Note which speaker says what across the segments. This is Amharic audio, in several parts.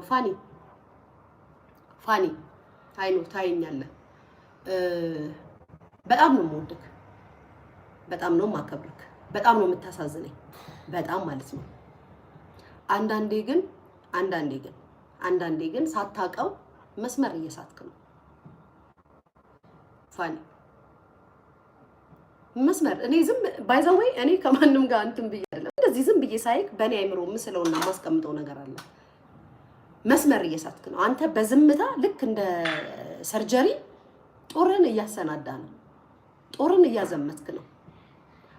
Speaker 1: ፋኒ አይኖ ታየኛለህ በጣም ነው የምወድክ በጣም ነው የማከብርክ በጣም ነው የምታሳዝነኝ በጣም ማለት ነው አንዳንዴ ግን ሳታቀው መስመር እየሳትክ ነው ፋኒ መስመር እኔ ዝም ባይዘወይ እኔ ከማንም ጋር እንትን ብዬ አይደለም እንደዚህ ዝም ብዬ ሳይክ በእኔ አይምሮ ምስለውና ማስቀምጠው ነገር አለ መስመር እየሳትክ ነው አንተ በዝምታ ልክ እንደ ሰርጀሪ ጦርን እያሰናዳ ነው ጦርን እያዘመትክ ነው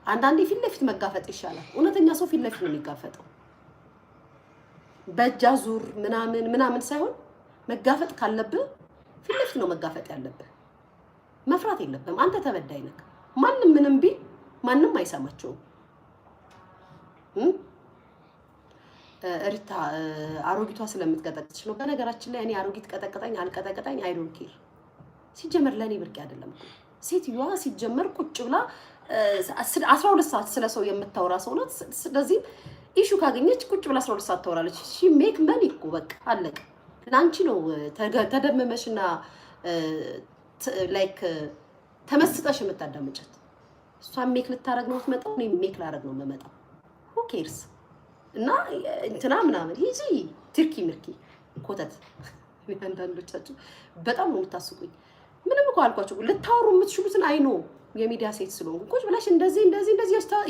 Speaker 1: አንዳንዴ ፊት ለፊት መጋፈጥ ይሻላል እውነተኛ ሰው ፊት ለፊት ነው የሚጋፈጠው በጃዙር ምናምን ሳይሆን መጋፈጥ ካለብህ ፊት ለፊት ነው መጋፈጥ ያለብህ መፍራት የለብህም አንተ ተበዳይ ነህ ማንንም ምንም ቢል ማንንም አይሰማቸውም ሪታ አሮጊቷ ስለምትቀጠቅጥሽ ነው በነገራችን ላይ እኔ አሮጊት ቀጠቀጠኝ አልቀጠቀጠኝ አይ ዶንት ኬር ሲጀመር ለኔ ብርቅ አይደለም ሴትዮዋ ሲጀመር ቁጭ ብላ 12 ሰዓት ስለሰው የምታወራ ሰው ናት ስለዚህ ኢሹ ካገኘች ቁጭ ብላ 12 ሰዓት ታወራለች ሺ ሜክ መኒ እኮ በቃ አለቀ ላንቺ ነው ተደመመሽና ላይክ ተመስጠሽ የምታዳምጫት እሷን ሜክ ልታረግ ነው የምትመጣው እኔ ሜክ ላረግ ነው የምመጣው who cares እና እንትና ምናምን ሂጂ ትርኪ ምርኪ ኮተት አንዳንዶቻችሁ በጣም ነው የምታስቁኝ ምንም እኮ አልኳችሁ ልታወሩ የምትችሉትን አይኖ የሚዲያ ሴት ስለሆንኩ ቁጭ ብለሽ እንደዚህ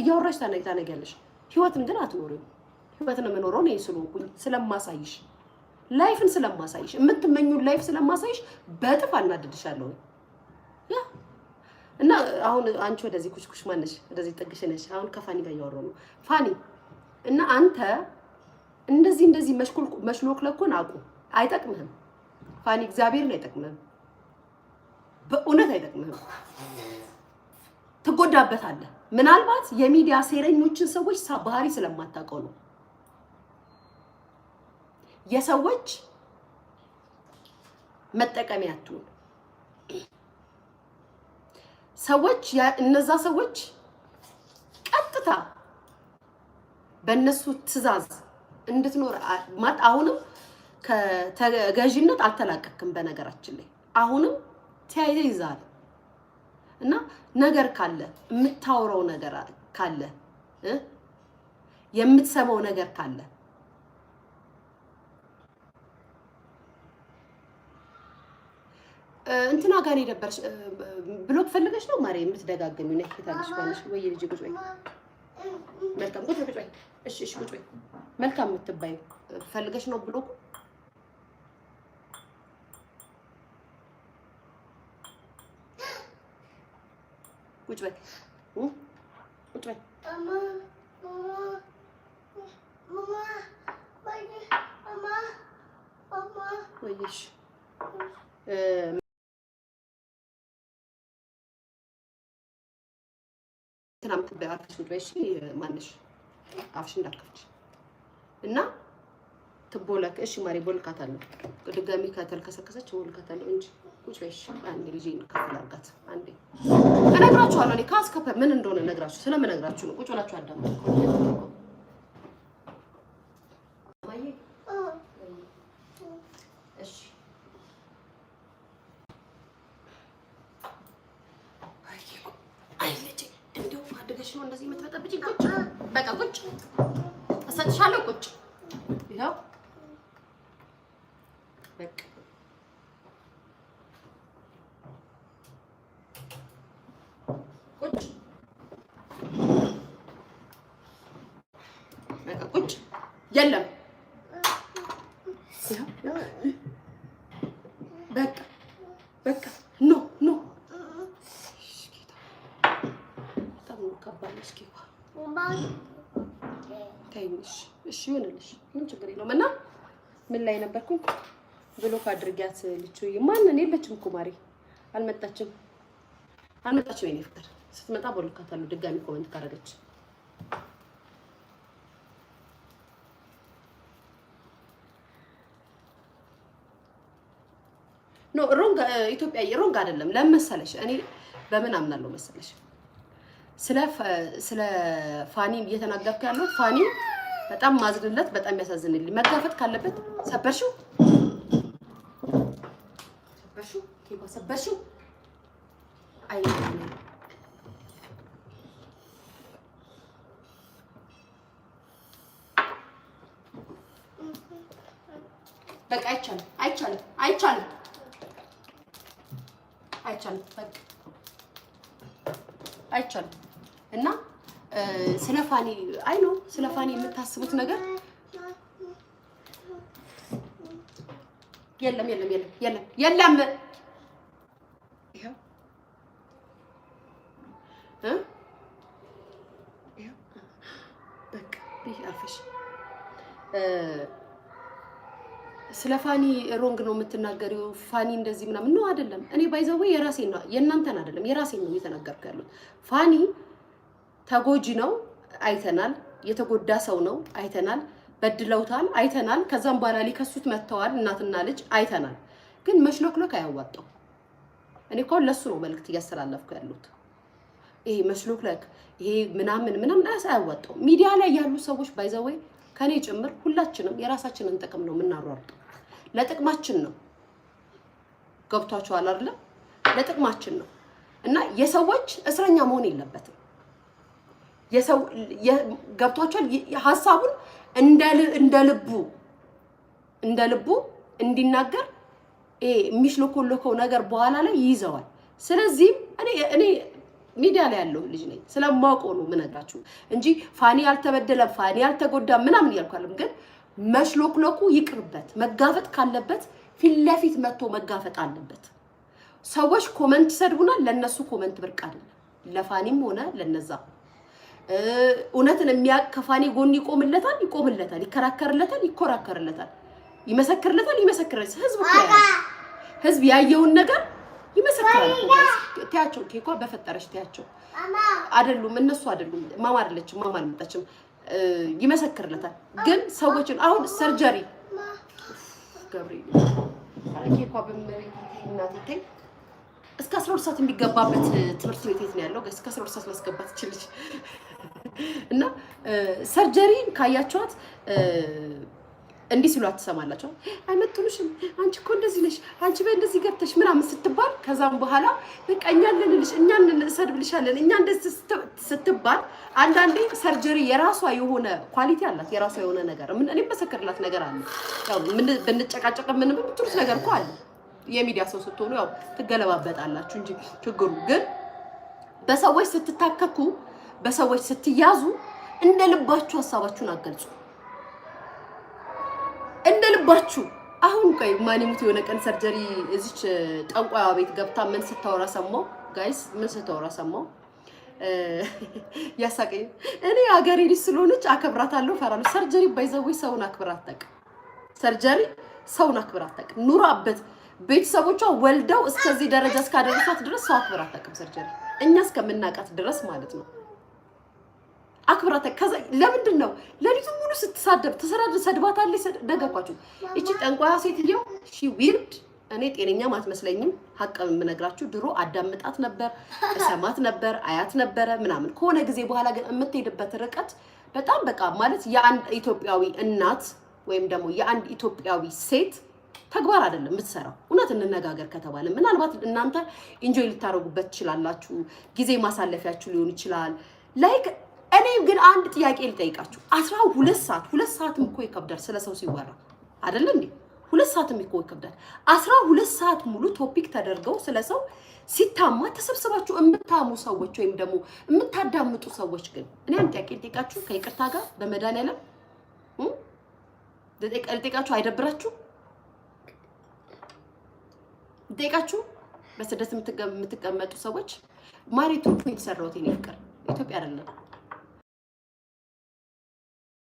Speaker 1: እያወራሽ ታነጊያለሽ ህይወትን ግን አትኖሪም ህይወትን የምኖረው እኔ ስለሆንኩኝ ስለማሳይሽ ላይፍን ስለማሳይሽ የምትመኙን ላይፍ ስለማሳይሽ በጥፍ አናድድሻለሁ ያ እና አሁን አንቺ ወደዚህ ኩሽኩሽ ማነሽ ወደዚህ ጥግሽነሽ አሁን ከፋኒ ጋር ያወራው ነው ፋኒ እና አንተ እንደዚህ መሽሎክለኮን አቁ አይጠቅምህም ፋኒ እግዚአብሔር ነው አይጠቅምህም በእውነት አይጠቅምህም ትጎዳበታለህ ምናልባት የሚዲያ ሴረኞችን ሰዎች ባህሪ ስለማታውቀው ነው የሰዎች መጠቀሚያ አትሁን ሰዎች እነዛ ሰዎች ቀጥታ በእነሱ ትዕዛዝ እንድትኖር ማለት አሁንም ከተገዥነት አልተላቀቅም በነገራችን ላይ አሁንም ተያይዛል እና ነገር ካለ የምታወራው ነገር ካለ የምትሰማው ነገር ካለ እንትና ጋር ይደበርሽ ብሎክ ፈልገሽ ነው ማሪ የምትደጋገሚው ነው ከታለሽ ባለሽ ወይ ልጅ ቁጭ በይ መልካም ቁጭ በይ እሺ ቁጭ በይ መልካም የምትባይ ፈልገሽ ነው ብሎክ ቁጭ በይ ወይሽ ትናንት በአፍሽ ወይሽ ማንሽ አፍሽ እንዳከፍች እና ትቦለክ እሺ ማሪ ቦልካታለሁ ድጋሚ ከተልከሰከሰች ቦልካታለሁ እንጂ ቁጭ በይሽ አንዴ ልጅን ከፍል አርጋት አንዴ እነግራችኋለሁ እኔ ካስከፈ ምን እንደሆነ እነግራችሁ ስለምነግራችሁ ነው ቁጭ ብላችሁ አዳምጡ እሺ ነው እንደዚህ የምትበጠብጪኝ ቁጭ በቃ ቁጭ እሰጥሻለሁ ቁጭ ይኸው በቃ ቁጭ በቃ ቁጭ የለም በቃ ኖ እሺ ይሁንልሽ ምን ችግር የለውም እና ምን ላይ ነበርኩኝ ብሎክ አድርጊያት ልጅዬ ማንን የለችም እኮ ማሪ አልመጣችም የኔ ፍቅር ስትመጣ ቦልካታለሁ ድጋሚ ኮሜንት ካረገች ኖ ሮንግ ኢትዮጵያ ሮንግ አይደለም ለምን እኔ በምን አምናለሁ መሰለሽ ስለ ፋኒ እየተናገርኩ ያለው ፋኒ በጣም ማዝንለት በጣም ያሳዝንልኝ መጋፈጥ ካለበት ሰበርሽው ሰበርሽው ኬኳ ሰበርሽው። አይ በቃ አይቻልም አይቻልም አይቻልም አይቻልም በቃ አይቻልም። እና ስለ ፋኒ አይ ነው ስለ ፋኒ የምታስቡት ነገር የለም የለም የለም የለም የለም። ይሄው ይሄው በቃ አፈሽ ስለ ፋኒ ሮንግ ነው የምትናገሪው። ፋኒ እንደዚህ ምናምን ነው አይደለም። እኔ ባይዘው የራሴን ነው የእናንተን አይደለም የራሴን ነው እየተናገርኩ ያለሁት። ፋኒ ተጎጂ ነው አይተናል። የተጎዳ ሰው ነው አይተናል። በድለውታል አይተናል። ከዛም በኋላ ሊከሱት መጥተዋል እናትና ልጅ አይተናል። ግን መሽሎክሎክ አያዋጣው። እኔ እኮ ለሱ ነው መልእክት እያስተላለፍኩ ያለሁት። ይሄ መሽሎክሎክ ይሄ ምናምን አያዋጣው። ሚዲያ ላይ ያሉ ሰዎች ባይዘው ከኔ ጭምር ሁላችንም የራሳችንን ጥቅም ነው የምናሯሩጠው። ለጥቅማችን ነው። ገብቷችኋል አይደል? ለጥቅማችን ነው እና የሰዎች እስረኛ መሆን የለበትም። የሰው ገብቷችኋል? ሐሳቡን እንደ ልቡ እንዲናገር የሚሽሎኮሎከው ነገር በኋላ ላይ ይይዘዋል። ስለዚህ እኔ ሚዲያ ላይ ያለው ልጅ ነኝ ስለማውቀው ነው የምነግራችሁ እንጂ ፋኒ አልተበደለም ፋኒ አልተጎዳም ምናምን እያልኳለሁ። ግን መሽሎክሎኩ ይቅርበት። መጋፈጥ ካለበት ፊት ለፊት መጥቶ መጋፈጥ አለበት። ሰዎች ኮመንት ይሰድቡናል። ለነሱ ኮመንት ብርቅ አይደለም። ለፋኒም ሆነ ለነዛ እውነትን የሚያውቅ ከፋኒ ጎን ይቆምለታል፣ ይከራከርለታል፣ ይመሰክርለታል። ህዝብ ያየውን ነገር ይመሰክራል። ታያቸው ኬኳ በፈጠረሽ ታያቸው አይደሉም እነሱ አይደሉም። ማማ አይደለችም ማማ አልመጣችም። ይመሰክርለታል። ግን ሰዎችን አሁን ሰርጀሪ ገብርኤል ኬኳ በመሬት እስከ 12 ሰዓት የሚገባበት ትምህርት ቤት ነው ያለው። እስከ 12 ሰዓት ማስገባት ይችላል እና ሰርጀሪ ካያችኋት እንዲህ ሲሏት ትሰማላችሁ። አይመጥኑሽም፣ አንቺ እኮ እንደዚህ ነሽ፣ አንቺ በእንደዚህ ገብተሽ ምናምን ስትባል ከዛም በኋላ በቃ እኛን እንሰድብልሻለን እኛ እንደዚህ ስትባል አንዳንዴ ሰርጀሪ የራሷ የሆነ ኳሊቲ አላት፣ የራሷ የሆነ ነገር እኔ መሰከርላት ነገር አለ። ያው ምን ብንጨቃጨቅ ምን ብትሉት ነገር እኮ አለ። የሚዲያ ሰው ስትሆኑ ያው ትገለባበጣላችሁ እንጂ ችግሩ ግን በሰዎች ስትታከኩ በሰዎች ስትያዙ እንደ ልባችሁ ሐሳባችሁን አገልጹ። እንደ ልባችሁ አሁን ቆይ ማንሙት የሆነ ቀን ሰርጀሪ እዚች ጠንቋያ ቤት ገብታ ምን ስታወራ ሰማው? ጋይስ ምን ስታወራ ሰማው? ያሳቀኝ እኔ አገሬ ልጅ ስለሆነች አከብራታለሁ፣ ፈራለሁ። ሰርጀሪ ባይዘው ሰውን አክብራት ታውቅ። ሰርጀሪ ሰውን አክብራት ታውቅ። ኑራበት ቤተሰቦቿ ወልደው እስከዚህ ደረጃ እስካደረሷት ድረስ ሰው አክብራት ታውቅ። ሰርጀሪ እኛ እስከምናቃት ድረስ ማለት ነው አክብራታ። ከዛ ለምንድን ነው ለሊቱን ሙሉ ስትሳደብ ሰድባታለች። ደጋኳችሁ እቺ ጠንቋያ ሴትየው ሺ ዊርድ። እኔ ጤነኛ ማትመስለኝም ሀቅ የምነግራችሁ። ድሮ አዳምጣት ነበር፣ እሰማት ነበር፣ አያት ነበረ ምናምን። ከሆነ ጊዜ በኋላ ግን የምትሄድበት ርቀት በጣም በቃ ማለት የአንድ ኢትዮጵያዊ እናት ወይም ደግሞ የአንድ ኢትዮጵያዊ ሴት ተግባር አይደለም የምትሰራው። እውነት እንነጋገር ከተባለ ምናልባት እናንተ ኢንጆይ ልታረጉበት ትችላላችሁ፣ ጊዜ ማሳለፊያችሁ ሊሆን ይችላል። ላይክ እኔ ግን አንድ ጥያቄ ልጠይቃችሁ። 12 ሰዓት 2 ሰዓትም እኮ ይከብዳል ስለ ሰው ሲወራ አይደል እንዴ? 2 ሰዓትም እኮ ይከብዳል። 12 ሰዓት ሙሉ ቶፒክ ተደርገው ስለ ሰው ሲታማ ተሰብስባችሁ የምታሙ ሰዎች ወይም ደግሞ የምታዳምጡ ሰዎች ግን እኔ አንድ ጥያቄ ልጠይቃችሁ ከይቅርታ ጋር በመድኃኒዓለም ልጠይቃችሁ፣ አይደብራችሁ? ልጠይቃችሁ በስደት የምትቀመጡ ሰዎች ማሪቱ የተሰራሁት የኔ ፍቅር ኢትዮጵያ አይደለም